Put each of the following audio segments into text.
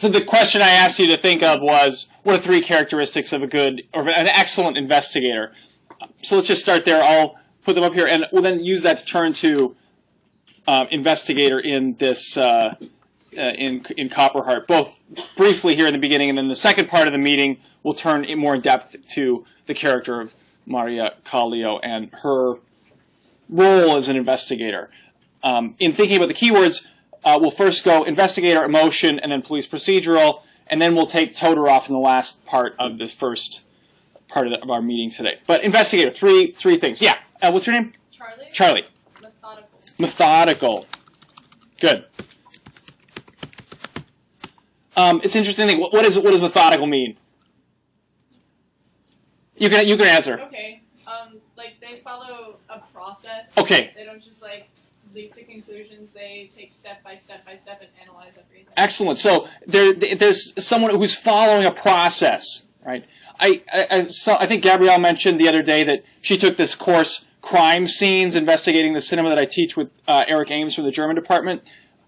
So the question I asked you to think of was, what are 3 characteristics of a good or an excellent investigator? So let's just start there. I'll put them up here, and we'll then use that to turn to investigator in this in Copperheart, both briefly here in the beginning, and then the second part of the meeting we'll turn more in depth to the character of Maria Kallio and her role as an investigator. In thinking about the keywords, we'll first go investigator, emotion, and then police procedural, and then we'll take Todorov in the last part of the first part of our meeting today. But investigator, three things. Yeah. What's your name? Charlie. Charlie. Methodical. Methodical. Good. It's interesting to think. What does methodical mean? You can answer. Okay. Like they follow a process. Okay. They don't just like leap to conclusions. They take step by step by step and analyze everything. Excellent. So there's someone who's following a process, right? I think Gabrielle mentioned the other day that she took this course, Crime Scenes, Investigating the Cinema, that I teach with Eric Ames from the German department,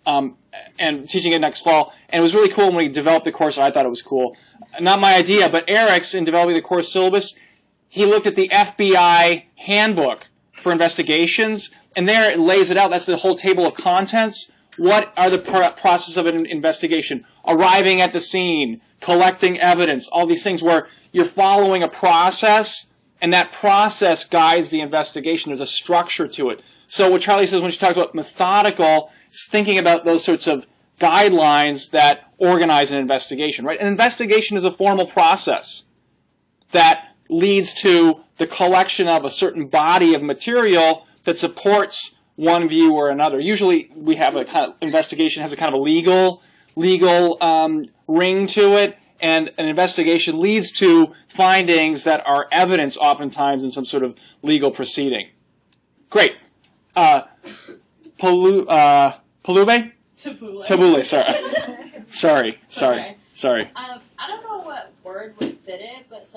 and teaching it next fall. And it was really cool when we developed the course. I thought it was cool. Not my idea, but Eric's, in developing the course syllabus, he looked at the FBI handbook for investigations, and there it lays it out. That's the whole table of contents. What are the process of an investigation? Arriving at the scene, collecting evidence, all these things where you're following a process, and that process guides the investigation. There's a structure to it. So what Charlie says when she talks about methodical is thinking about those sorts of guidelines that organize an investigation, right? An investigation is a formal process that leads to the collection of a certain body of material that supports one view or another. Usually we have a kind of investigation has a kind of a legal ring to it, and an investigation leads to findings that are evidence oftentimes in some sort of legal proceeding. Great. Palube? Tabule, sorry. Okay. Sorry. I don't know what word would fit it, but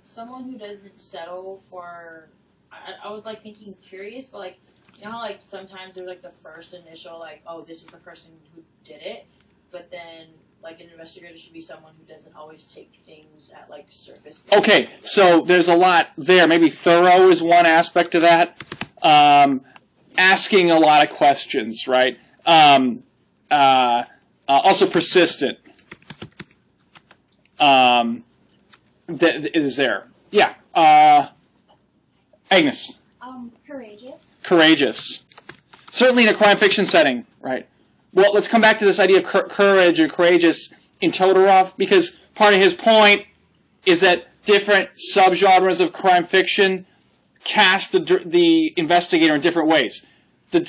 someone who doesn't settle for. I was like thinking curious, but like you know how like sometimes there's like the first initial like, oh, this is the person who did it, but then like an investigator should be someone who doesn't always take things at like surface. Okay, so there's a lot there. Maybe thorough is one aspect of that. Asking a lot of questions, right? Also persistent. Is there? Yeah. Agnes. Courageous. Courageous. Certainly in a crime fiction setting, right? Well, let's come back to this idea of courage and courageous in Todorov, because part of his point is that different subgenres of crime fiction cast the investigator in different ways. The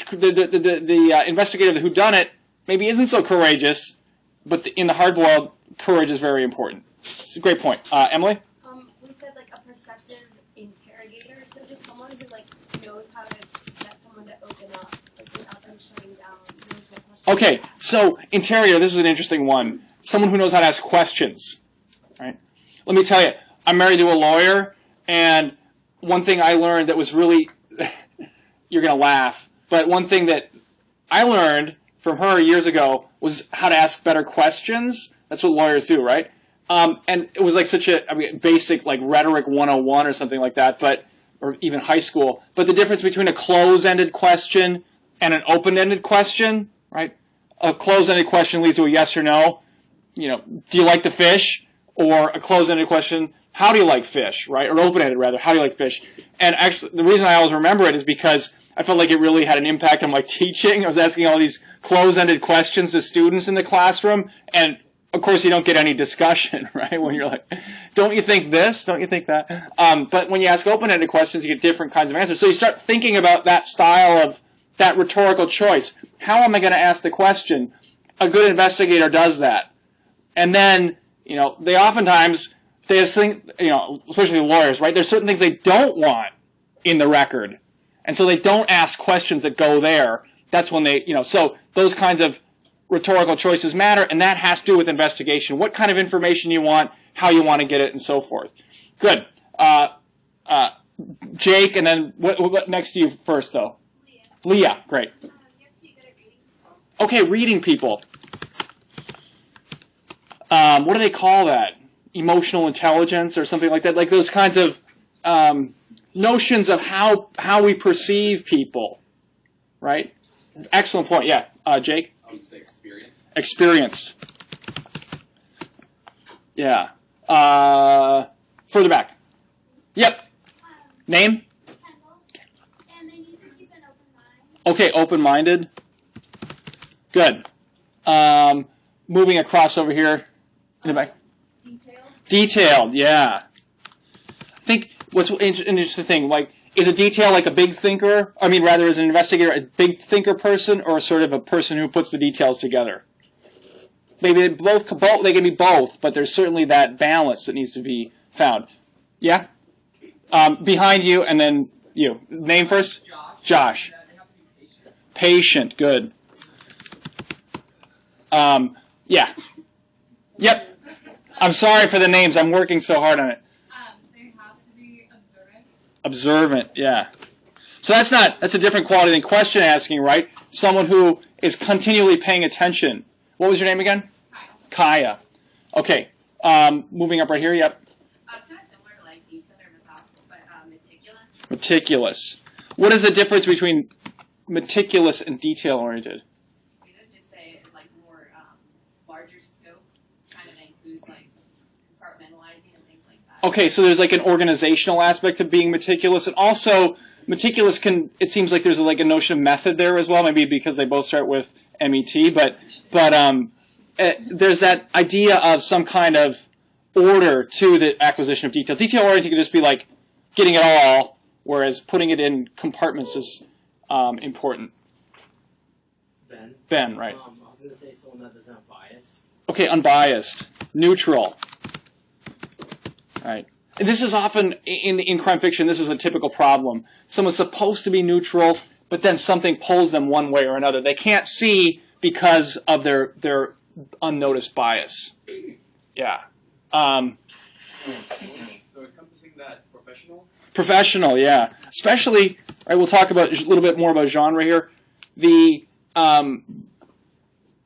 investigator of the whodunit maybe isn't so courageous, but in the hard-boiled, courage is very important. It's a great point. Emily? We said like a perceptive interrogator, so just someone who like knows how to get someone to open up, like without them shutting down. Knows what questions Okay, to ask. so interrogator, this is an interesting one. Someone who knows how to ask questions, right? Let me tell you, I'm married to a lawyer, and one thing I learned that was really, you're going to laugh, but one thing that I learned from her years ago was how to ask better questions. That's what lawyers do, right? And it was like such a basic like rhetoric 101 or something like that, or even high school. But the difference between a closed-ended question and an open-ended question, right? A closed-ended question leads to a yes or no. You know, do you like the fish? Or a closed-ended question, how do you like fish, right? Or open-ended rather, how do you like fish? And actually, the reason I always remember it is because I felt like it really had an impact on my teaching. I was asking all these closed-ended questions to students in the classroom, and of course you don't get any discussion, right? When you're like, don't you think this? Don't you think that? But when you ask open-ended questions, you get different kinds of answers. So you start thinking about that style of that rhetorical choice. How am I going to ask the question? A good investigator does that. And then, you know, they oftentimes, they think, you know, especially lawyers, right? There's certain things they don't want in the record. And so they don't ask questions that go there. That's when they, you know, so those kinds of rhetorical choices matter, and that has to do with investigation. What kind of information you want, how you want to get it, and so forth. Good. Jake, and then what next to you first, though? Leah, great. You have to be good at reading people. Okay, reading people. what do they call that? Emotional intelligence or something like that. Like those kinds of notions of how we perceive people, right? Excellent point. Yeah, Jake? I would say experienced. Experienced. Yeah. Further back. Yep. Name? And they need to keep an open mind. Okay, open-minded. Good. Moving across over here. In the back. Detailed, yeah. I think what's an interesting thing, like, is a detail like a big thinker? I mean, rather, is an investigator a big thinker person or sort of a person who puts the details together? Maybe they can be both, but there's certainly that balance that needs to be found. Yeah? Behind you, and then you. Name first? Josh. Patient, good. Yeah. Yep. I'm sorry for the names. I'm working so hard on it. They have to be observant. Observant, yeah. So that's a different quality than question asking, right? Someone who is continually paying attention. What was your name again? Kaya. Okay. Moving up right here, yep. Kind of similar to like detailed or methodical, but meticulous. Meticulous. What is the difference between meticulous and detail-oriented? We could just say like more larger scope, kind of includes like compartmentalizing and things like that. Okay, so there's like an organizational aspect to being meticulous, and also meticulous it seems like there's like a notion of method there as well, maybe because they both start with MET, but there's that idea of some kind of order to the acquisition of detail. Detail-oriented can just be like getting it all, whereas putting it in compartments is important. Ben, right. I was going to say someone that doesn't have bias. Okay, unbiased. Neutral. Right. And this is often, in crime fiction, this is a typical problem. Someone's supposed to be neutral, but then something pulls them one way or another. They can't see because of their unnoticed bias. Yeah. So encompassing that professional? Professional, yeah. Especially, right, we'll talk about a little bit more about genre here. The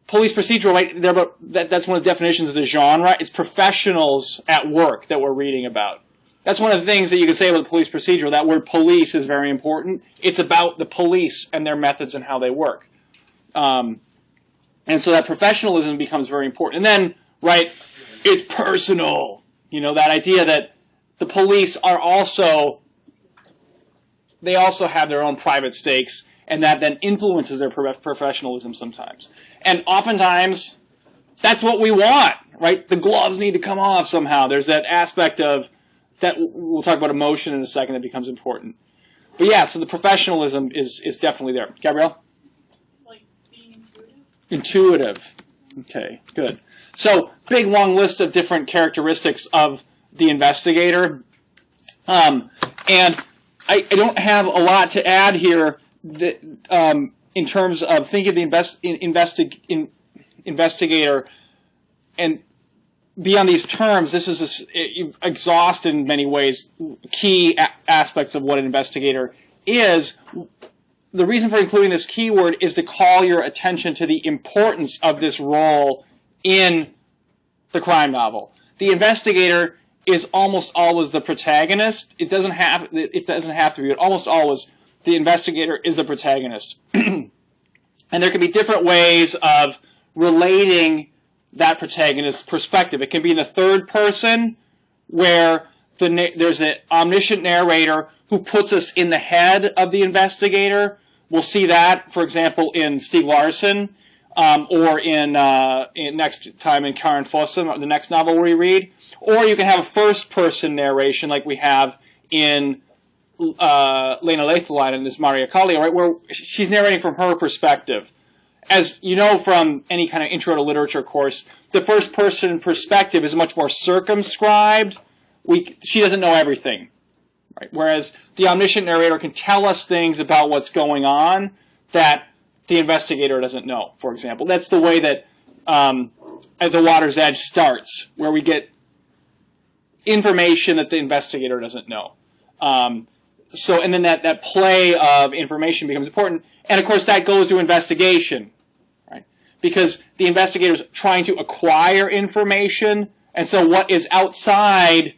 police procedural, right, that's one of the definitions of the genre. It's professionals at work that we're reading about. That's one of the things that you can say about the police procedural. That word police is very important. It's about the police and their methods and how they work. And so that professionalism becomes very important. And then, right, it's personal. You know, that idea that the police are also have their own private stakes, and that then influences their professionalism sometimes. And oftentimes, that's what we want, right? The gloves need to come off somehow. There's that aspect of, that we'll talk about emotion in a second, that becomes important. But yeah, so the professionalism is definitely there. Gabrielle? Like being intuitive. Intuitive. Okay, good. So, big long list of different characteristics of the investigator. And I don't have a lot to add here that, in terms of thinking of the investigator and beyond these terms. This is exhaust in many ways key aspects of what an investigator is. The reason for including this keyword is to call your attention to the importance of this role in the crime novel. The investigator is almost always the protagonist. It doesn't have to be, but almost always the investigator is the protagonist. And there can be different ways of relating that protagonist's perspective. It can be in the third person, where there's an omniscient narrator who puts us in the head of the investigator. We'll see that, for example, in Stieg Larsson, or in next time in Karen Fossum, the next novel we read. Or you can have a first-person narration like we have in Lena Leithlein and this Maria Kallio, right, where she's narrating from her perspective. As you know from any kind of intro to literature course, the first-person perspective is much more circumscribed. She doesn't know everything, right? Whereas the omniscient narrator can tell us things about what's going on that the investigator doesn't know, for example. That's the way that At the Water's Edge starts, where we get information that the investigator doesn't know. And then that play of information becomes important. And, of course, that goes to investigation, right? because the investigator's trying to acquire information, and so what is outside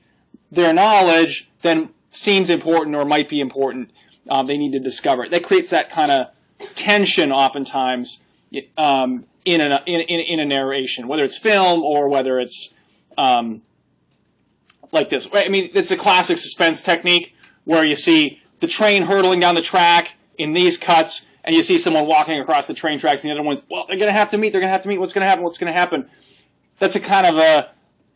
their knowledge then seems important or might be important. They need to discover it. That creates that kind of tension oftentimes in a narration, whether it's film or whether it's like this. I mean, it's a classic suspense technique where you see the train hurtling down the track in these cuts, and you see someone walking across the train tracks, and the other one's, well, they're going to have to meet, what's going to happen, what's going to happen. That's a kind of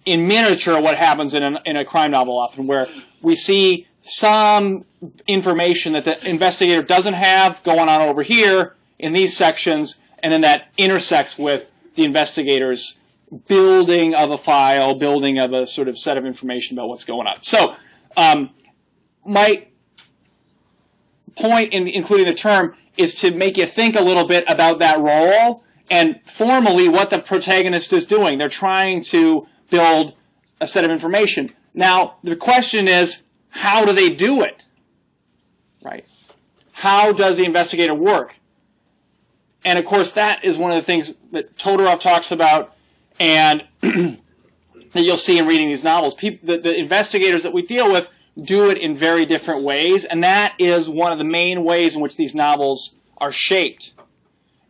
in miniature, what happens in a crime novel often, where we see some information that the investigator doesn't have going on over here in these sections, and then that intersects with the investigator's building of a file, building of a sort of set of information about what's going on. So, my point in including the term is to make you think a little bit about that role and formally what the protagonist is doing. They're trying to build a set of information. Now, the question is, how do they do it? Right? How does the investigator work? And of course, that is one of the things that Todorov talks about and that you'll see in reading these novels. The investigators that we deal with do it in very different ways, and that is one of the main ways in which these novels are shaped.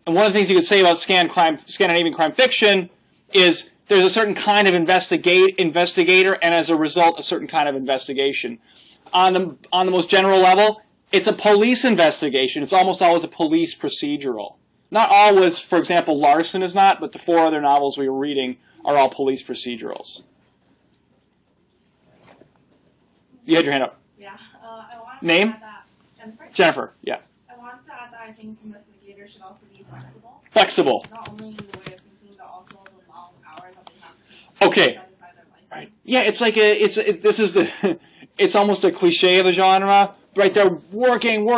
And one of the things you could say about Scandinavian crime fiction is there's a certain kind of investigator, and as a result, a certain kind of investigation. On the most general level, it's a police investigation. It's almost always a police procedural. Not always, for example, Larson is not, but the 4 other novels we were reading are all police procedurals. You had your hand up. Yeah, I wanted Name? to add that. Jennifer? Jennifer, yeah. I wanted to add that I think investigators should also be flexible. Flexible. Not only in the way of thinking, but also the long hours that they have to Okay. set aside their life. Right. Yeah, it's like it's almost a cliche of the genre. Right, they're working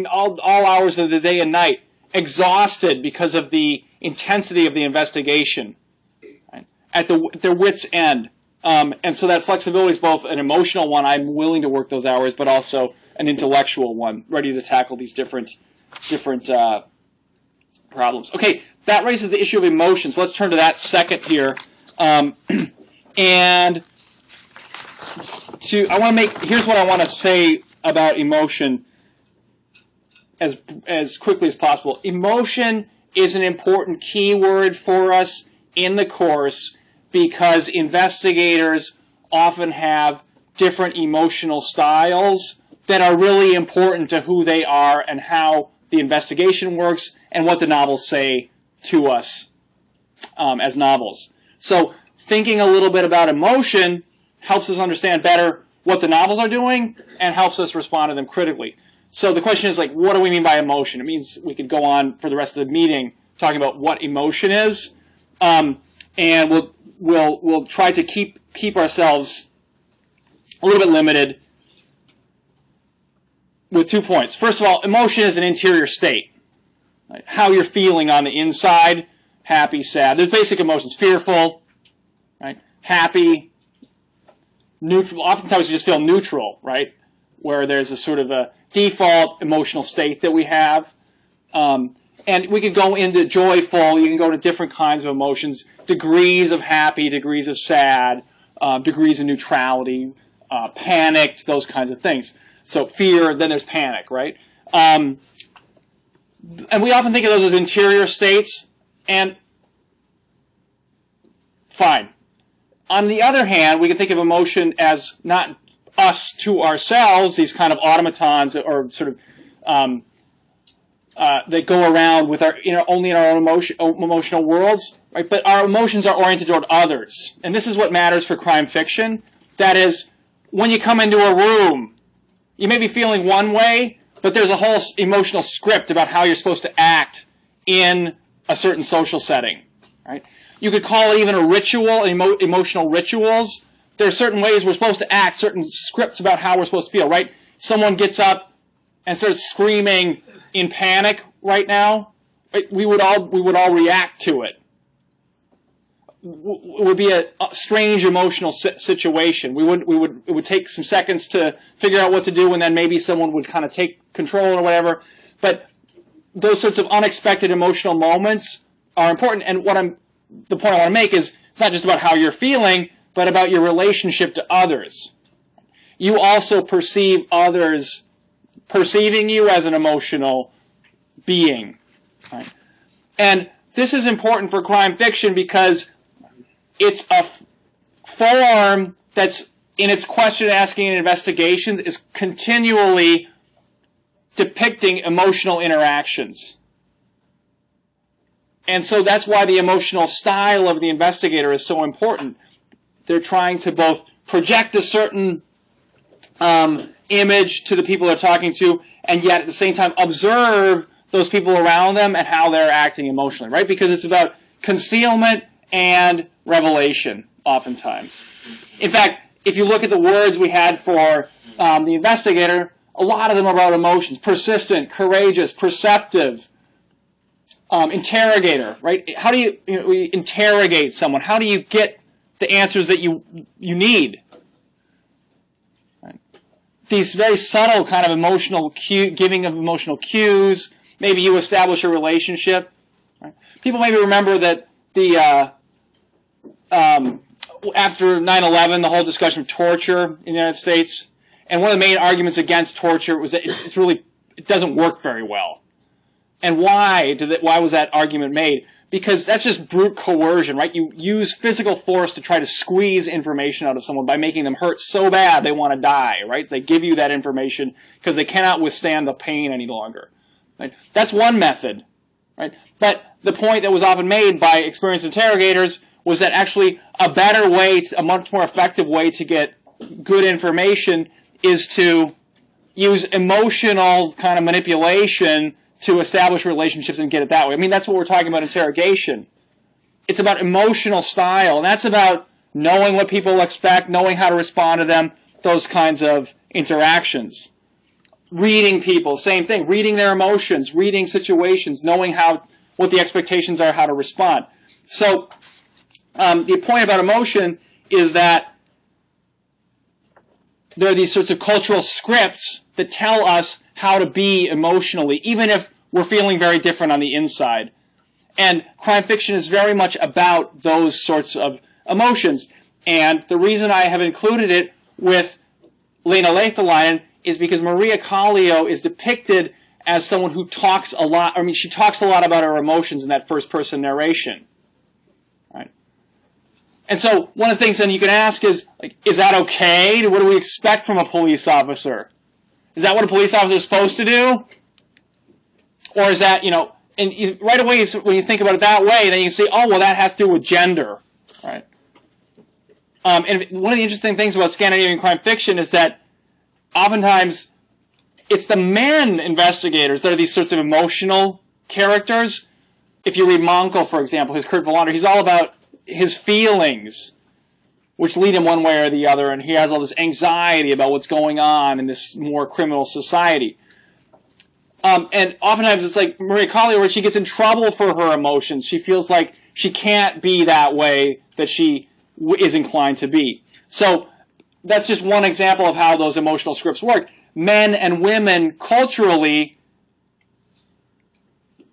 all hours of the day and night, exhausted because of the intensity of the investigation, right? At their wits' end. And so that flexibility is both an emotional one, I'm willing to work those hours, but also an intellectual one, ready to tackle these different problems. Okay, that raises the issue of emotions. Let's turn to that second here. And here's what I want to say about emotion as quickly as possible. Emotion is an important keyword for us in the course because investigators often have different emotional styles that are really important to who they are and how the investigation works and what the novels say to us as novels. So thinking a little bit about emotion helps us understand better what the novels are doing and helps us respond to them critically. So the question is, like, what do we mean by emotion? It means we could go on for the rest of the meeting talking about what emotion is, and we'll try to keep ourselves a little bit limited with 2 points. First of all, emotion is an interior state. Right? How you're feeling on the inside, happy, sad. There's basic emotions, fearful, right? Happy, neutral. Oftentimes we just feel neutral, right? Where there's a sort of a default emotional state that we have. And we could go into joyful, you can go to different kinds of emotions, degrees of happy, degrees of sad, degrees of neutrality, panicked, those kinds of things. So fear, then there's panic, right? And we often think of those as interior states, and fine. On the other hand, we can think of emotion as not us to ourselves, these kind of automatons or sort of that go around with our only in our own emotional worlds, right? But our emotions are oriented toward others, and this is what matters for crime fiction. That is, when you come into a room, you may be feeling one way, but there's a whole emotional script about how you're supposed to act in a certain social setting, right? You could call it even a ritual, emotional rituals. There are certain ways we're supposed to act, certain scripts about how we're supposed to feel, right? Someone gets up and starts screaming in panic right now. Right? We would all react to it. It would be a strange emotional situation. It would take some seconds to figure out what to do, and then maybe someone would kind of take control or whatever. But those sorts of unexpected emotional moments are important. And the point I want to make is it's not just about how you're feeling, but about your relationship to others. You also perceive others perceiving you as an emotional being. Right? And this is important for crime fiction because it's a form that's, in its question asking and investigations, is continually depicting emotional interactions. And so that's why the emotional style of the investigator is so important. They're trying to both project a certain image to the people they're talking to, and yet at the same time observe those people around them and how they're acting emotionally, right? Because it's about concealment and revelation, oftentimes. In fact, if you look at the words we had for the investigator, a lot of them are about emotions. Persistent, courageous, perceptive, interrogator, right? How do you interrogate someone? How do you get the answers that you need? Right? These very subtle kind of emotional giving of emotional cues. Maybe you establish a relationship. Right? People maybe remember that the after 9/11, the whole discussion of torture in the United States, and one of the main arguments against torture was that it doesn't work very well. And why was that argument made? Because that's just brute coercion, right? You use physical force to try to squeeze information out of someone by making them hurt so bad they want to die, right? They give you that information because they cannot withstand the pain any longer. Right? That's one method, right? But the point that was often made by experienced interrogators was that actually a better way, a much more effective way to get good information is to use emotional kind of manipulation to establish relationships and get it that way. I mean, that's what we're talking about interrogation. It's about emotional style, and that's about knowing what people expect, knowing how to respond to them, those kinds of interactions. Reading people, same thing. Reading their emotions, reading situations, knowing what the expectations are, how to respond. So the point about emotion is that there are these sorts of cultural scripts that tell us how to be emotionally, even if we're feeling very different on the inside. And crime fiction is very much about those sorts of emotions. And the reason I have included it with Lena Lehtalainen is because Maria Kallio is depicted as someone who talks a lot. I mean, she talks a lot about her emotions in that first-person narration. Right? And so one of the things then you can ask is, like, is that okay? What do we expect from a police officer? Is that what a police officer is supposed to do? Or is that, and right away when you think about it that way, then you can see, oh, well, that has to do with gender, right? And one of the interesting things about Scandinavian crime fiction is that oftentimes it's the men investigators that are these sorts of emotional characters. If you read Manko, for example, his Kurt Wallander, he's all about his feelings, which lead him one way or the other, and he has all this anxiety about what's going on in this more criminal society. And oftentimes it's like Maria Kallio, where she gets in trouble for her emotions. She feels like she can't be that way that she is inclined to be. So that's just one example of how those emotional scripts work. Men and women culturally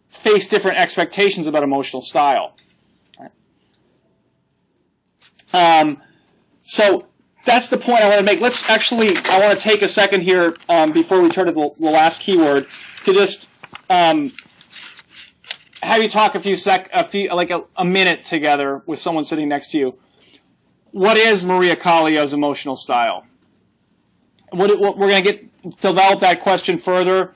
face different expectations about emotional style. So that's the point I want to make. I want to take a second here before we turn to the last keyword to just have you talk a minute together with someone sitting next to you. What is Maria Kallio's emotional style? We're going to develop that question further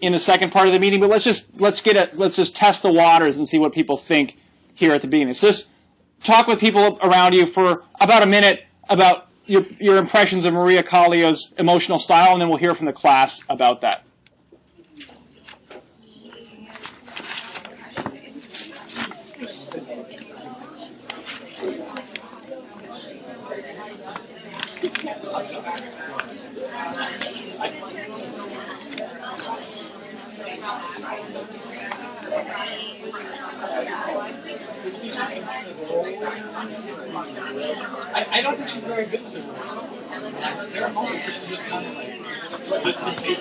in the second part of the meeting, but let's just test the waters and see what people think here at the beginning. So just talk with people around you for about a minute about your impressions of Maria Kallio's emotional style, and then we'll hear from the class about that. I don't think she's very good at this. There are moments where she just kind of like lets it take.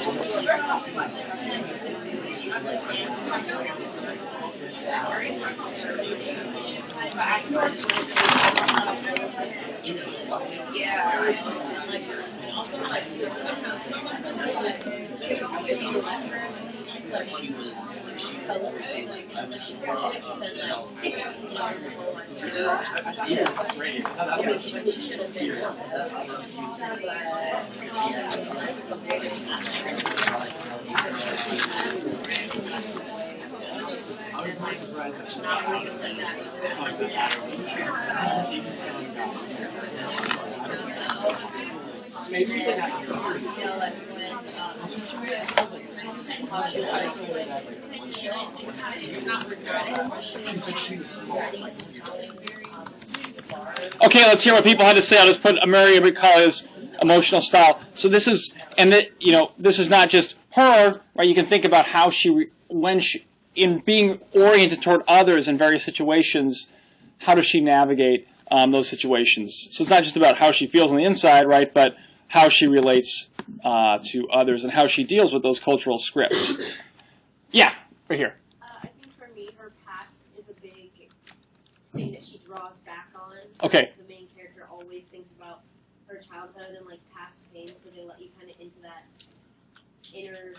Okay, let's hear what people had to say. I'll just put Mary Bicalia's emotional style. So this is, this is not just her, right? You can think about how in being oriented toward others in various situations, how does she navigate those situations? So it's not just about how she feels on the inside, right? But how she relates to others and how she deals with those cultural scripts. Yeah, right here. I think for me, her past is a big thing that she draws back on. Okay. The main character always thinks about her childhood and like past pain, so they let you kind of into that inner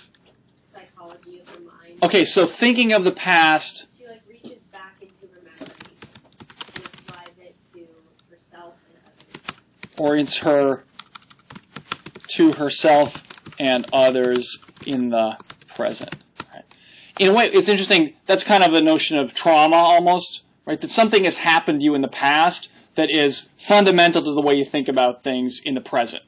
psychology of her mind. Okay, so thinking of the past. She like reaches back into her memories and applies it to herself and others. Orients her to herself and others in the present. Right? In a way, it's interesting. That's kind of a notion of trauma almost, right? That something has happened to you in the past that is fundamental to the way you think about things in the present.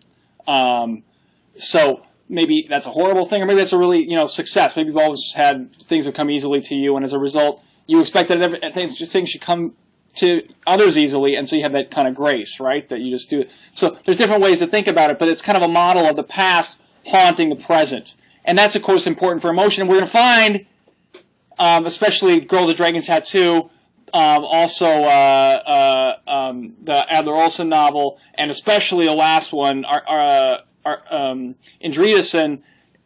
So maybe that's a horrible thing, or maybe that's a really, success. Maybe you've always had things that come easily to you, and as a result, you expect that things should come to others easily, and so you have that kind of grace, right, that you just do it. So there's different ways to think about it, but it's kind of a model of the past haunting the present. And that's, of course, important for emotion. And we're going to find, especially Girl with the Dragon Tattoo, also the Adler-Olsen novel, and especially the last one, Andreasen,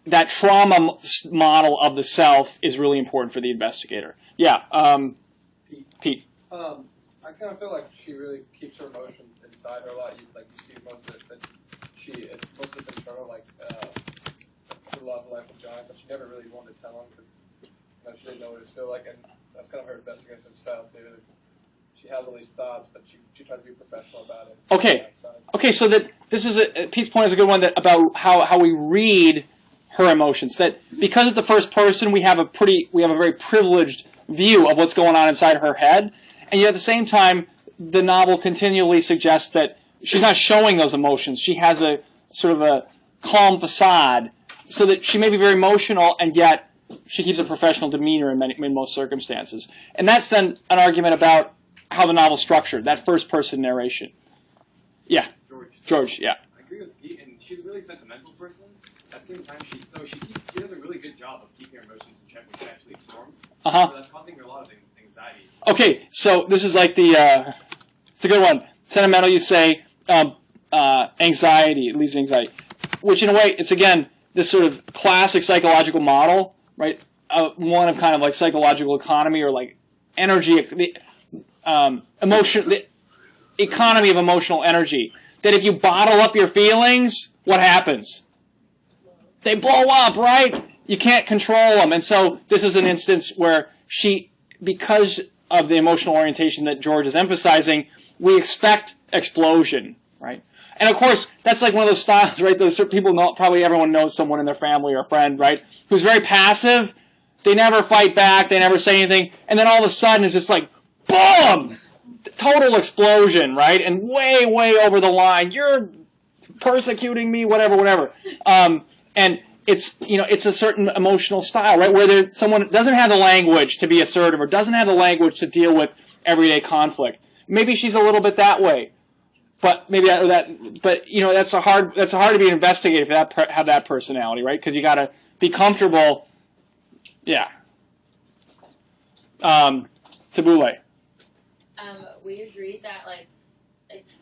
that trauma model of the self is really important for the investigator. Yeah, Pete. I kind of feel like she really keeps her emotions inside her a lot. You see most of it, that most of it's internal, like her love life with John, so she never really wanted to tell him because she didn't know what it felt like, and that's kind of her investigative style too. She has all these thoughts, but she tries to be professional about it. Okay. So that this is Pete's point is a good one about how we read her emotions. That because it's the first person, we have a very privileged view of what's going on inside her head. And yet at the same time, the novel continually suggests that she's not showing those emotions. She has a sort of a calm facade, so that she may be very emotional, and yet she keeps a professional demeanor in most circumstances. And that's then an argument about how the novel's structured, that first-person narration. Yeah. George, yeah. I agree with Pete, and she's a really sentimental person. At the same time, she does a really good job of keeping her emotions in check when she actually storms. So that's causing her a lot of anxiety. Okay, so this is like it's a good one. Sentimental, you say, anxiety, it leads to anxiety. Which in a way, it's again, this sort of classic psychological model, right? One of kind of like psychological economy or like energy, the economy of emotional energy. That if you bottle up your feelings, what happens? They blow up, right? You can't control them. And so this is an instance where because of the emotional orientation that George is emphasizing, we expect explosion, right? And of course, that's like one of those styles, right? Those people probably everyone knows someone in their family or a friend, right? Who's very passive. They never fight back. They never say anything. And then all of a sudden, it's just like, boom! Total explosion, right? And way, way over the line. You're persecuting me, whatever. And it's a certain emotional style, right? Where someone doesn't have the language to be assertive or doesn't have the language to deal with everyday conflict. Maybe she's a little bit that way, but that's hard to be an investigator if you have that personality, right? Because you got to be comfortable. Yeah. Tabule. We agreed that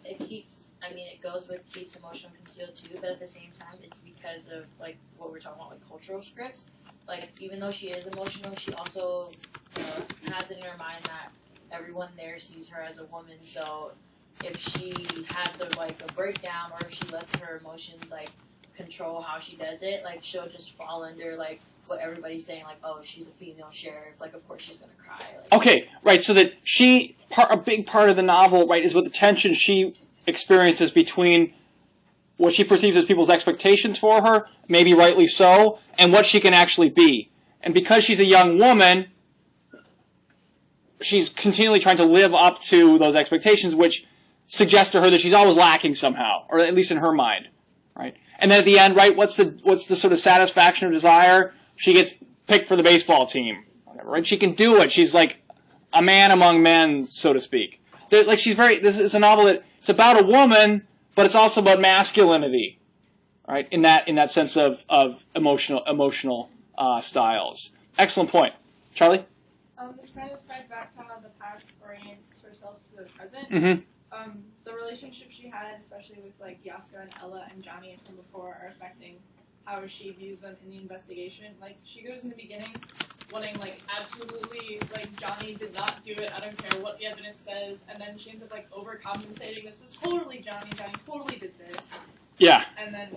it keeps. I mean, it goes with keeps emotional concealed too, but at the same time, it's because of like what we're talking about, like cultural scripts. Like even though she is emotional, she also has it in her mind that everyone there sees her as a woman. So if she has a breakdown, or if she lets her emotions like control how she does it, like she'll just fall under like what everybody's saying, like, oh, she's a female sheriff, like of course she's gonna cry. Like, okay, right. So that a big part of the novel, right, is what the tension she experiences between what she perceives as people's expectations for her, maybe rightly so, and what she can actually be. And because she's a young woman, she's continually trying to live up to those expectations, which suggest to her that she's always lacking somehow, or at least in her mind, right? And then at the end, right, what's the sort of satisfaction of desire? She gets picked for the baseball team, whatever, right? She can do it. She's like a man among men, so to speak. This is a novel that it's about a woman, but it's also about masculinity, right? In that sense of emotional styles. Excellent point, Charlie. This kind of ties back to how the past orients herself to the present. Mm-hmm. The relationship she had, especially with like Yaska and Ella and Johnny from before, are affecting how she views them in the investigation. Like she goes in the beginning wanting like absolutely like Johnny did not do it. I don't care what the evidence says, and then she ends up like overcompensating. This was totally Johnny. Johnny totally did this. Yeah. And then.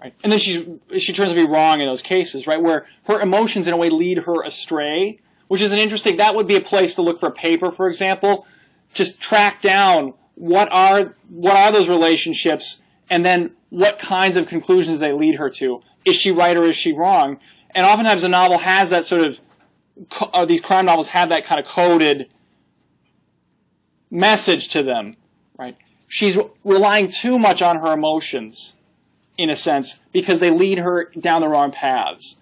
Right. And then she turns to be wrong in those cases, right, where her emotions in a way lead her astray, which is that would be a place to look for a paper, for example. Just track down what are those relationships, and then what kinds of conclusions they lead her to. Is she right or is she wrong? And oftentimes a novel has that sort of, these crime novels have that kind of coded message to them, right? She's relying too much on her emotions, in a sense, because they lead her down the wrong paths.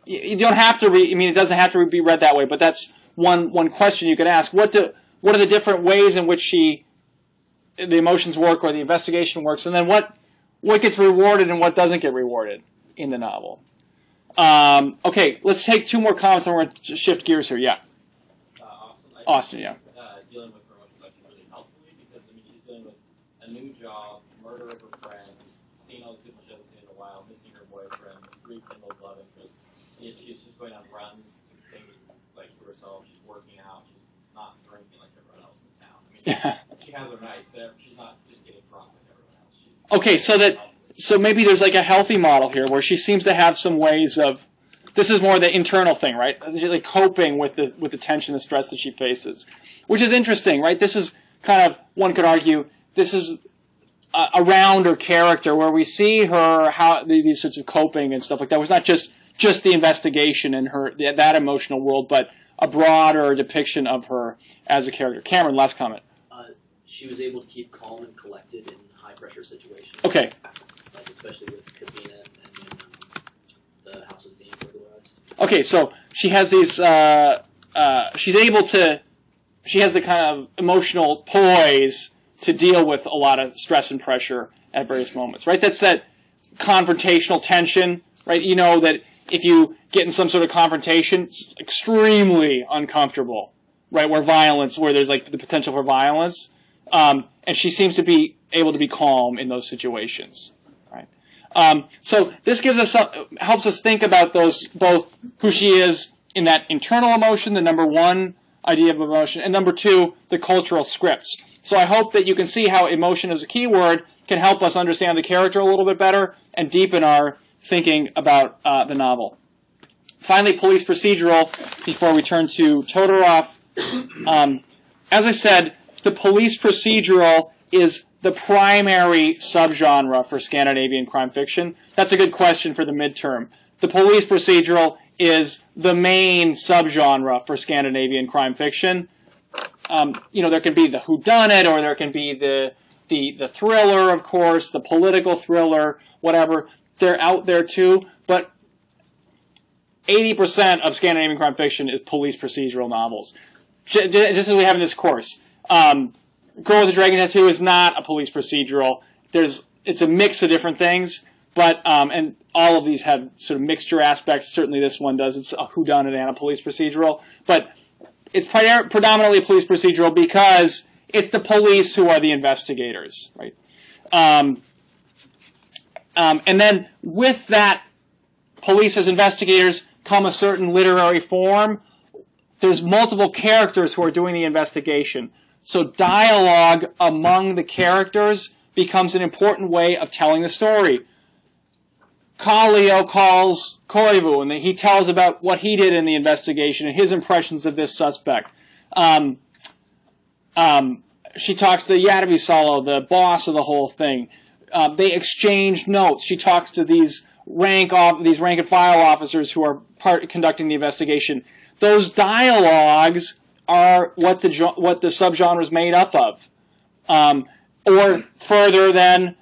You don't have to read, I mean, it doesn't have to be read that way, but that's one question you could ask. What are the different ways in which the emotions work or the investigation works, and then what gets rewarded and what doesn't get rewarded in the novel? Okay, let's take two more comments and we're going to shift gears here. Yeah. Austin, yeah. Dealing with her emotions really helpfully because she's dealing with a new job, murder of her friends, seeing all these people she hasn't seen in a while, missing her boyfriend, rekindled love interest. Yet she's just going on runs to things like to herself. She's working out. She's not drinking like everyone else in town. I mean, she has her nights, but she's not just getting drunk like everyone else. Okay, so maybe there's like a healthy model here where she seems to have some ways of. This is more the internal thing, right? She's like coping with the tension, the stress that she faces, which is interesting, right? This is kind of, one could argue, this is a rounder character where we see her how these sorts of coping and stuff like that. It was not just the investigation and that emotional world, but a broader depiction of her as a character. Cameron, last comment. She was able to keep calm and collected in high-pressure situations. Okay. Like especially with Katina and the house was being burglarized. Okay, so she has these. She has the kind of emotional poise to deal with a lot of stress and pressure at various moments, right? That's that confrontational tension, right? You know that if you get in some sort of confrontation, it's extremely uncomfortable, right? Where there's like the potential for violence. And she seems to be able to be calm in those situations, right? So this helps us think about those, both who she is in that internal emotion, the number one idea of emotion, and number two, the cultural scripts. So I hope that you can see how emotion as a key word can help us understand the character a little bit better and deepen our thinking about the novel. Finally, police procedural, before we turn to Todorov. As I said, the police procedural is the primary subgenre for Scandinavian crime fiction. That's a good question for the midterm. The police procedural is the main subgenre for Scandinavian crime fiction. There can be the whodunit, or there can be the thriller, of course, the political thriller, whatever. They're out there too, but 80% of Scandinavian crime fiction is police procedural novels. Just as we have in this course. Girl with the Dragon Tattoo is not a police procedural. It's a mix of different things, but and all of these have sort of mixture aspects. Certainly this one does. It's a whodunit and a police procedural, but it's predominantly a police procedural because It's the police who are the investigators, right? And then with that police as investigators come a certain literary form. There's multiple characters who are doing the investigation. So dialogue among the characters becomes an important way of telling the story. Kallio calls Koivu, and he tells about what he did in the investigation and his impressions of this suspect. She talks to Järvisalo, the boss of the whole thing. They exchange notes. She talks to these rank and file officers who are conducting the investigation. Those dialogues are what the subgenre is made up of. Or further than,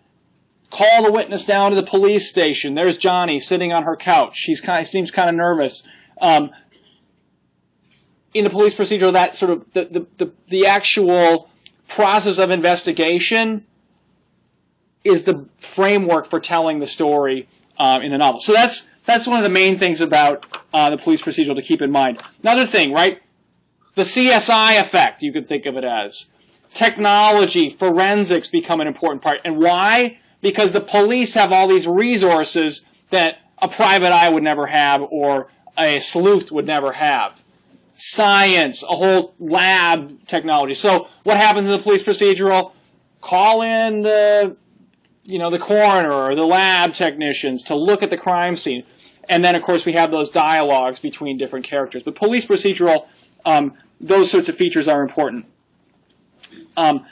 call the witness down to the police station. There's Johnny sitting on her couch. She seems kind of nervous. In the police procedural, that sort of the actual process of investigation is the framework for telling the story in the novel. So that's one of the main things about the police procedural to keep in mind. Another thing, right? The CSI effect, you could think of it as. Technology, forensics become an important part. And why? Because the police have all these resources that a private eye would never have or a sleuth would never have. Science, a whole lab technology. So what happens in the police procedural? Call in the coroner or the lab technicians to look at the crime scene. And then, of course, we have those dialogues between different characters. But police procedural, those sorts of features are important. An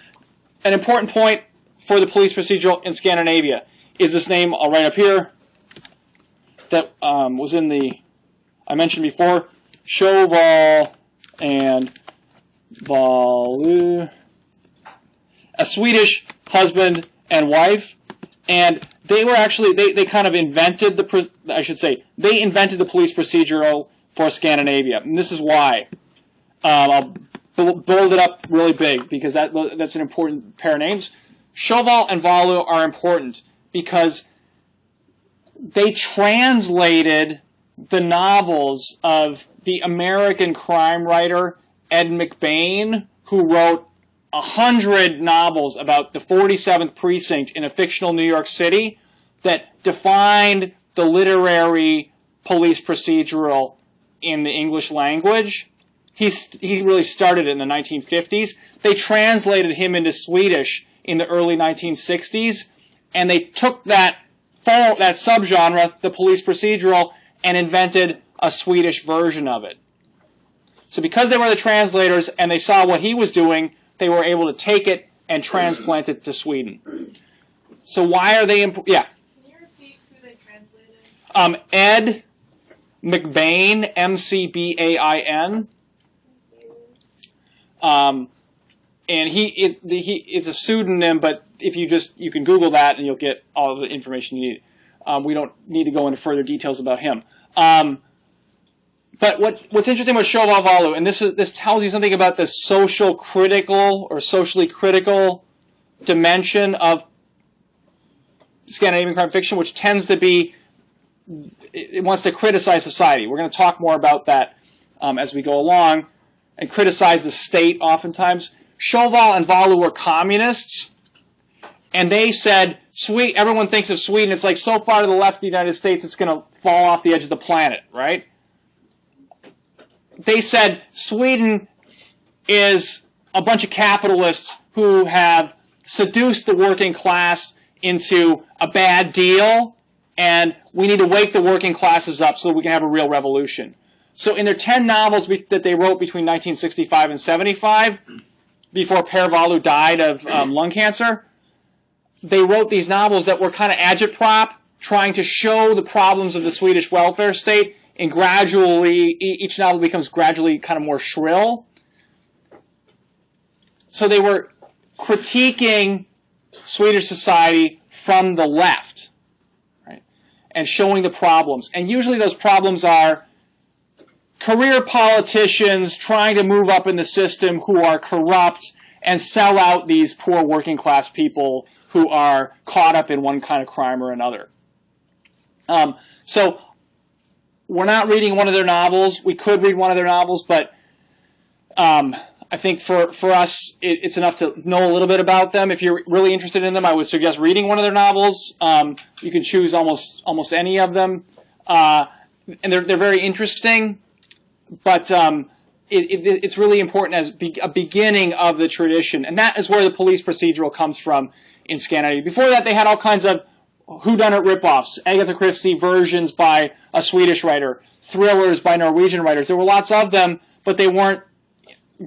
important point for the police procedural in Scandinavia is this name I'll write up here that was in I mentioned before, Sjöwall and Valu, a Swedish husband and wife, and they were actually, they kind of invented they invented the police procedural for Scandinavia, and this is why. I'll bold it up really big because that's an important pair of names. Sjöwall and Valu are important because they translated the novels of the American crime writer Ed McBain, who wrote 100 novels about the 47th precinct in a fictional New York City that defined the literary police procedural in the English language. He really started it in the 1950s. They translated him into Swedish in the early 1960s, and they took that subgenre, the police procedural, and invented a Swedish version of it. So because they were the translators and they saw what he was doing, they were able to take it and transplant it to Sweden. So why are they yeah? Can you repeat who they translated? Ed McBain, McBain. And it's a pseudonym, but if you can Google that and you'll get all the information you need. We don't need to go into further details about him. But what's interesting about Sjöwall Valu, and this tells you something about the socially critical dimension of Scandinavian crime fiction, which tends to be, it wants to criticize society. We're going to talk more about that as we go along, and criticize the state oftentimes. Sjöwall and Valu were communists, and they said, everyone thinks of Sweden, it's like so far to the left of the United States, it's going to fall off the edge of the planet, right? They said Sweden is a bunch of capitalists who have seduced the working class into a bad deal, and we need to wake the working classes up so that we can have a real revolution. So in their 10 novels that they wrote between 1965 and 75, before Per Valu died of lung cancer, they wrote these novels that were kind of agitprop, trying to show the problems of the Swedish welfare state, and gradually, each novel becomes gradually kind of more shrill. So they were critiquing Swedish society from the left, right, and showing the problems. And usually those problems are career politicians trying to move up in the system who are corrupt and sell out these poor working class people who are caught up in one kind of crime or another. So we're not reading one of their novels. We could read one of their novels, but I think for us, it's enough to know a little bit about them. If you're really interested in them, I would suggest reading one of their novels. You can choose almost any of them, and they're very interesting. But it's really important as a beginning of the tradition, and that is where the police procedural comes from in Scandinavia. Before that, they had all kinds of whodunit ripoffs, Agatha Christie versions by a Swedish writer, thrillers by Norwegian writers. There were lots of them, but they weren't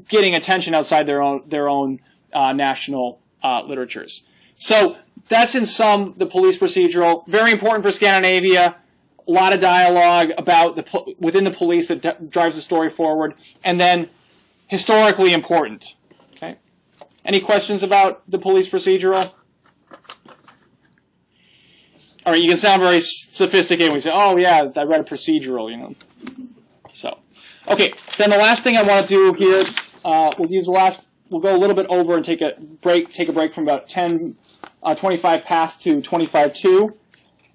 getting attention outside their own national literatures. So that's in sum the police procedural. Very important for Scandinavia. A lot of dialogue about within the police that drives the story forward, and then historically important. Okay. Any questions about the police procedural? All right, you can sound very sophisticated when you say, "Oh yeah, I read a procedural," you know. So, okay. Then the last thing I want to do here, we'll go a little bit over and take a break from about 25 past to 25:2.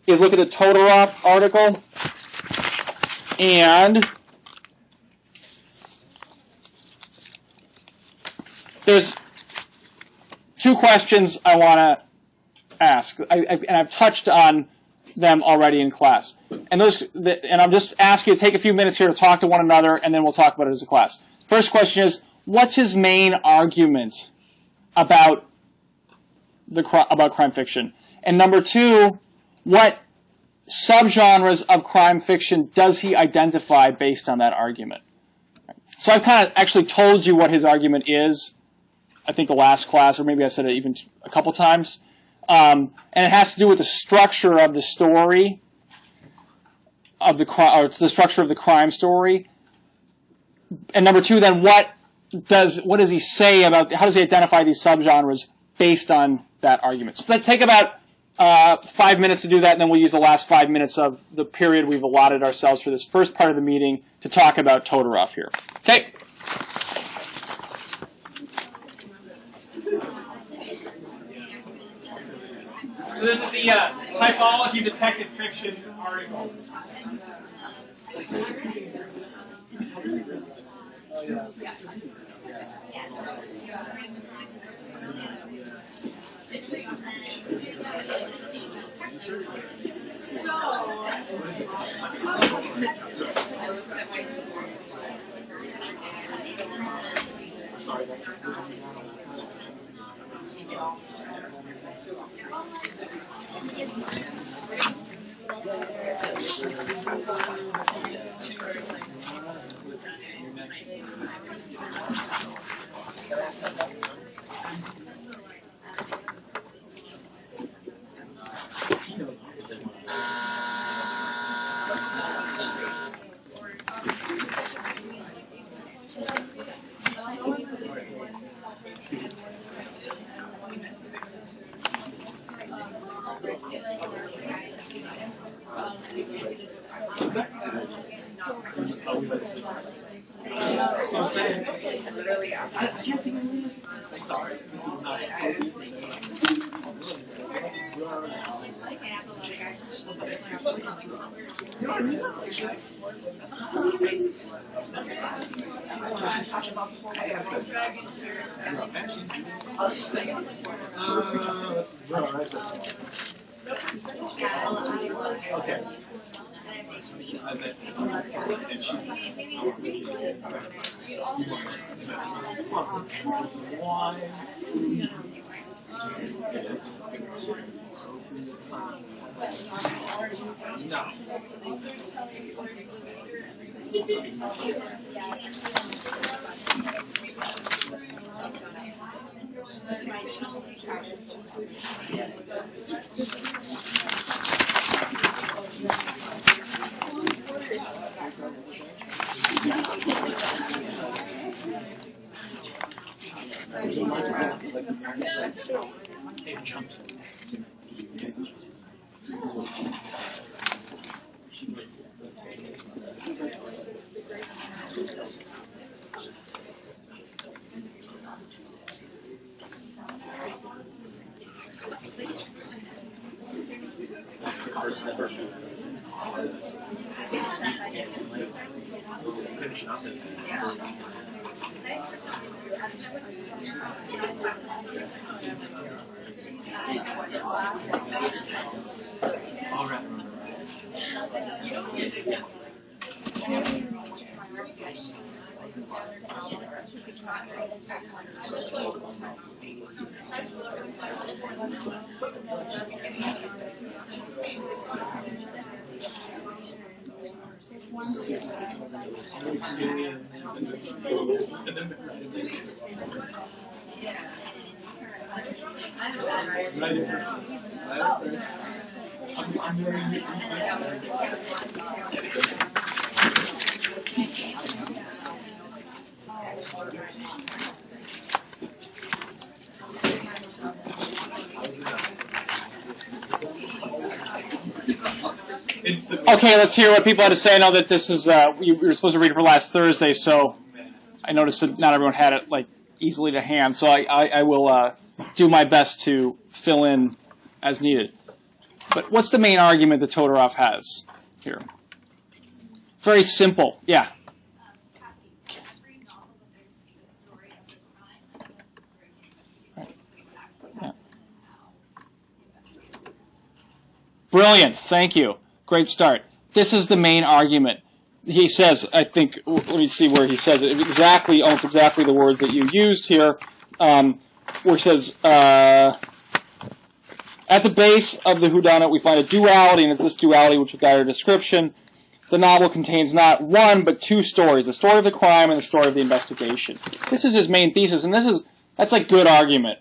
Is look at the Todorov article, and there's two questions I want to ask, and I've touched on them already in class. And I'll just ask you to take a few minutes here to talk to one another, and then we'll talk about it as a class. First question is, what's his main argument about crime fiction? And number two, what subgenres of crime fiction does he identify based on that argument? So I've kind of actually told you what his argument is, I think the last class, or maybe I said it even a couple times. And it has to do with the structure of the story, or the structure of the crime story. And number two, then what does he say about, how does he identify these subgenres based on that argument? So that take about 5 minutes to do that, and then we'll use the last 5 minutes of the period we've allotted ourselves for this first part of the meeting to talk about Todorov here. Okay. So this is the typology detective fiction article. I'm sorry, this is not okay. Okay, let's hear what people had to say. I know that this is you were supposed to read it for last Thursday, so I noticed that not everyone had it like easily to hand. So I will do my best to fill in as needed. But what's the main argument that Todorov has here? Very simple. Yeah. Brilliant. Thank you. Great start. This is the main argument. He says, I think, let me see where he says it. Exactly, almost exactly the words that you used here. Where he says, at the base of the whodunit, we find a duality, and it's this duality which will guide our description. The novel contains not one, but two stories, the story of the crime and the story of the investigation. This is his main thesis, and that's a good argument.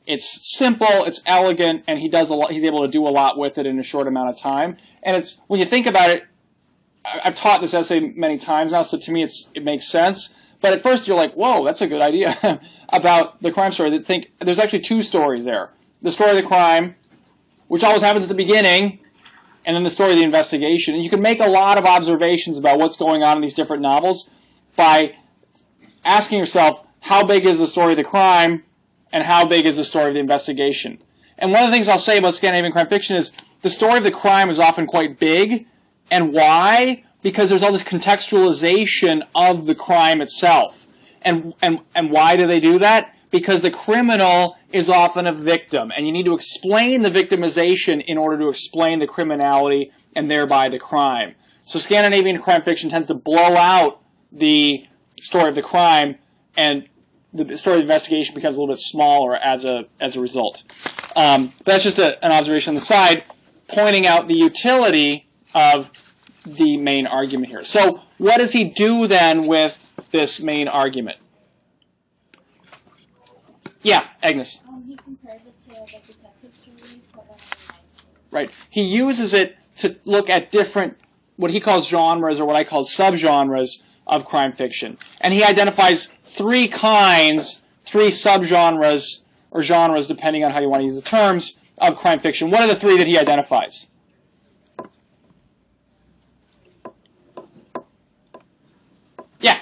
It's simple, it's elegant, and he's able to do a lot with it in a short amount of time. And it's, when you think about it, I've taught this essay many times now, so to me it makes sense. But at first you're like, whoa, that's a good idea about the crime story. There's actually two stories there. The story of the crime, which always happens at the beginning, and then the story of the investigation. And you can make a lot of observations about what's going on in these different novels by asking yourself, how big is the story of the crime, and how big is the story of the investigation? And one of the things I'll say about Scandinavian crime fiction is the story of the crime is often quite big. And why? Because there's all this contextualization of the crime itself. And why do they do that? Because the criminal is often a victim, and you need to explain the victimization in order to explain the criminality and thereby the crime. So Scandinavian crime fiction tends to blow out the story of the crime, and the story of the investigation becomes a little bit smaller as a result. But that's just an observation on the side, pointing out the utility of the main argument here. So what does he do then with this main argument? Yeah, Agnes. He compares it to the detective series, but right. He uses it to look at different, what he calls genres, or what I call subgenres of crime fiction. And he identifies three subgenres, or genres, depending on how you want to use the terms, of crime fiction. What are the three that he identifies? Yeah.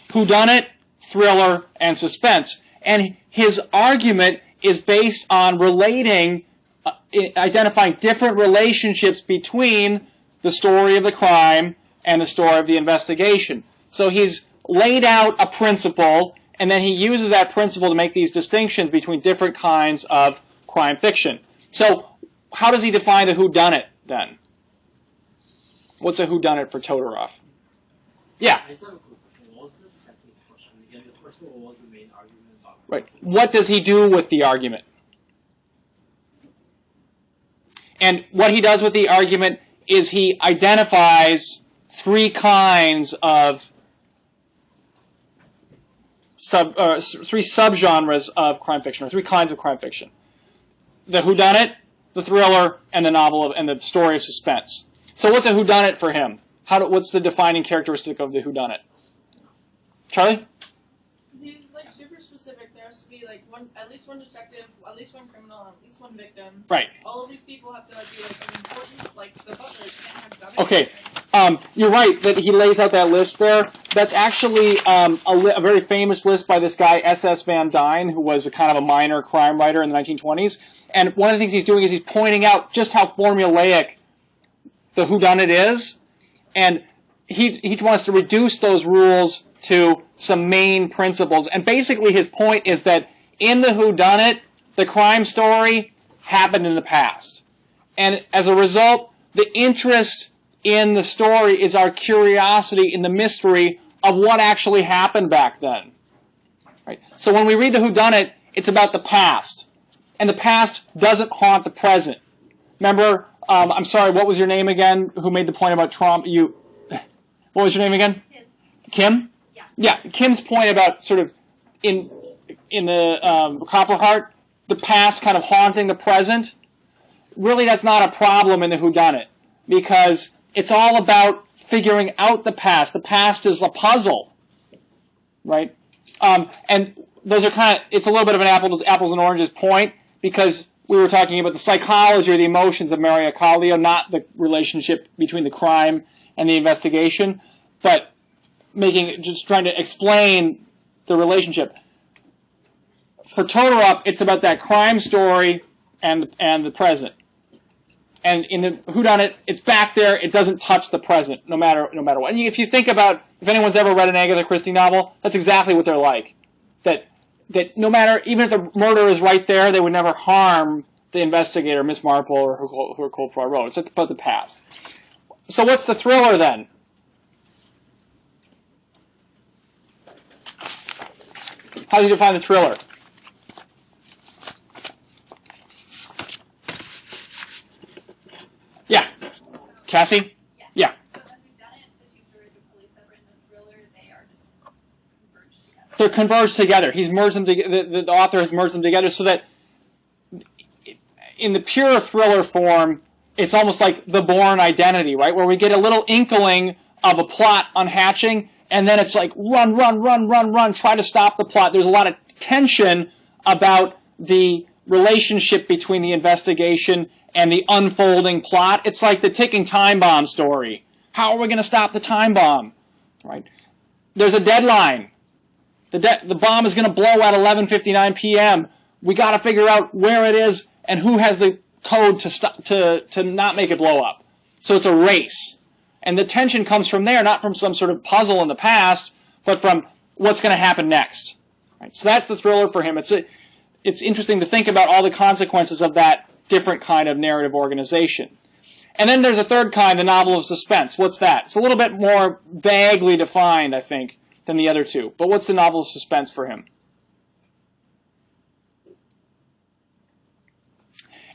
Whodunit, thriller, and suspense. And his argument is based on identifying different relationships between the story of the crime and the story of the investigation. So he's laid out a principle, and then he uses that principle to make these distinctions between different kinds of crime fiction. So how does he define the whodunit, then? What's a whodunit for Todorov? Yeah. What was the second question? Again, the first one was the main argument about. Right. What does he do with the argument? And what he does with the argument is he identifies three kinds of three subgenres of crime fiction, or three kinds of crime fiction: the whodunit, the thriller, and the novel and the story of suspense. So, what's a whodunit for him? What's the defining characteristic of the whodunit? Charlie? He's like super specific. There has to be like at least one detective, at least one criminal, at least one victim. Right. All of these people have to like be like important, like the butlers can't have done Okay. You're right that he lays out that list there. That's actually a very famous list by this guy, S.S. Van Dyne, who was a kind of a minor crime writer in the 1920s. And one of the things he's doing is he's pointing out just how formulaic the whodunit is. And he wants to reduce those rules to some main principles. And basically his point is that in the whodunit, the crime story happened in the past. And as a result, the interest in the story is our curiosity in the mystery of what actually happened back then. Right? So when we read the whodunit, it's about the past. And the past doesn't haunt the present. Remember, I'm sorry, what was your name again? Who made the point about Trump? What was your name again? Kim? Yeah. Yeah, Kim's point about sort of in the Copper Heart, the past kind of haunting the present. Really, that's not a problem in the whodunit because it's all about figuring out the past. The past is a puzzle, right? And those are kind of, it's a little bit of an apples and oranges point because we were talking about the psychology or the emotions of Maria Kallio, not the relationship between the crime and the investigation, but just trying to explain the relationship. For Todorov, it's about that crime story and the present. And in the whodunit, it's back there. It doesn't touch the present, no matter what. And if you think about, if anyone's ever read an Agatha Christie novel, that's exactly what they're like. That no matter, even if the murder is right there, they would never harm the investigator, Miss Marple, or who Cole Poirot. It's about the past. So what's the thriller then? How do you define the thriller? Yeah. Cassie? Yeah. So when we've done it, the two stories of police that were in the thriller, they are just converged together. They're converged together. He's merged them the author has merged them together so that in the pure thriller form, it's almost like the Bourne Identity, right? Where we get a little inkling of a plot unhatching, and then it's like run, try to stop the plot. There's a lot of tension about the relationship between the investigation and the unfolding plot. It's like the ticking time bomb story. How are we going to stop the time bomb? Right? There's a deadline. The bomb is going to blow at 11:59 p.m. We got to figure out where it is and who has the code to not make it blow up. So it's a race. And the tension comes from there, not from some sort of puzzle in the past, but from what's going to happen next. Right? So that's the thriller for him. It's interesting to think about all the consequences of that different kind of narrative organization. And then there's a third kind, the novel of suspense. What's that? It's a little bit more vaguely defined, I think, than the other two. But what's the novel of suspense for him?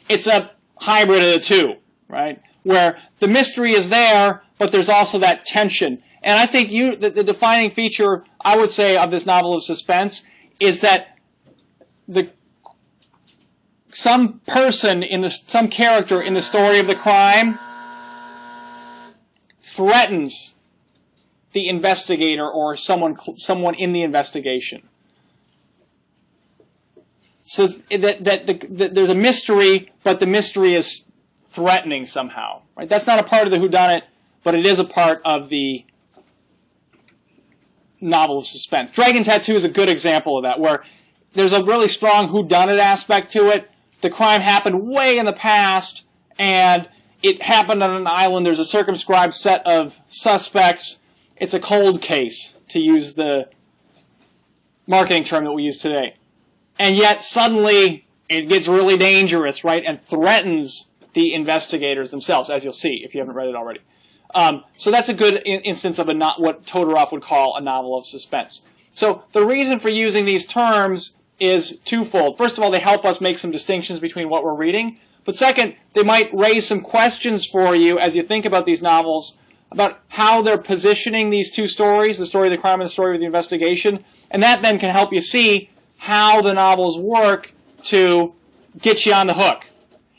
It's a hybrid of the two, right? Where the mystery is there, but there's also that tension. And I think the defining feature, I would say, of this novel of suspense is that some character in the story of the crime threatens the investigator or someone in the investigation. So that there's a mystery, but the mystery is threatening somehow. Right? That's not a part of the whodunit, but it is a part of the novel of suspense. Dragon Tattoo is a good example of that, where there's a really strong whodunit aspect to it. The crime happened way in the past, and it happened on an island. There's a circumscribed set of suspects. It's a cold case, to use the marketing term that we use today. And yet, suddenly, it gets really dangerous, right, and threatens the investigators themselves, as you'll see, if you haven't read it already. So that's a good instance of what Todorov would call a novel of suspense. So the reason for using these terms is twofold. First of all, they help us make some distinctions between what we're reading. But second, they might raise some questions for you as you think about these novels, about how they're positioning these two stories, the story of the crime and the story of the investigation. And that then can help you see how the novels work to get you on the hook.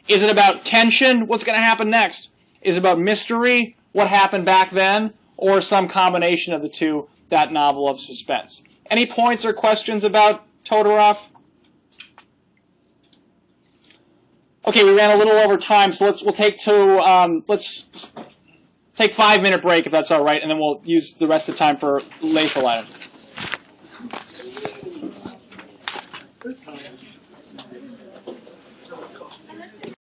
Is it about tension? What's going to happen next? Is it about mystery? What happened back then? Or some combination of the two, that novel of suspense. Any points or questions about Todorov? Okay, we ran a little over time, so let's take 5-minute break if that's all right, and then we'll use the rest of the time for Lathrop.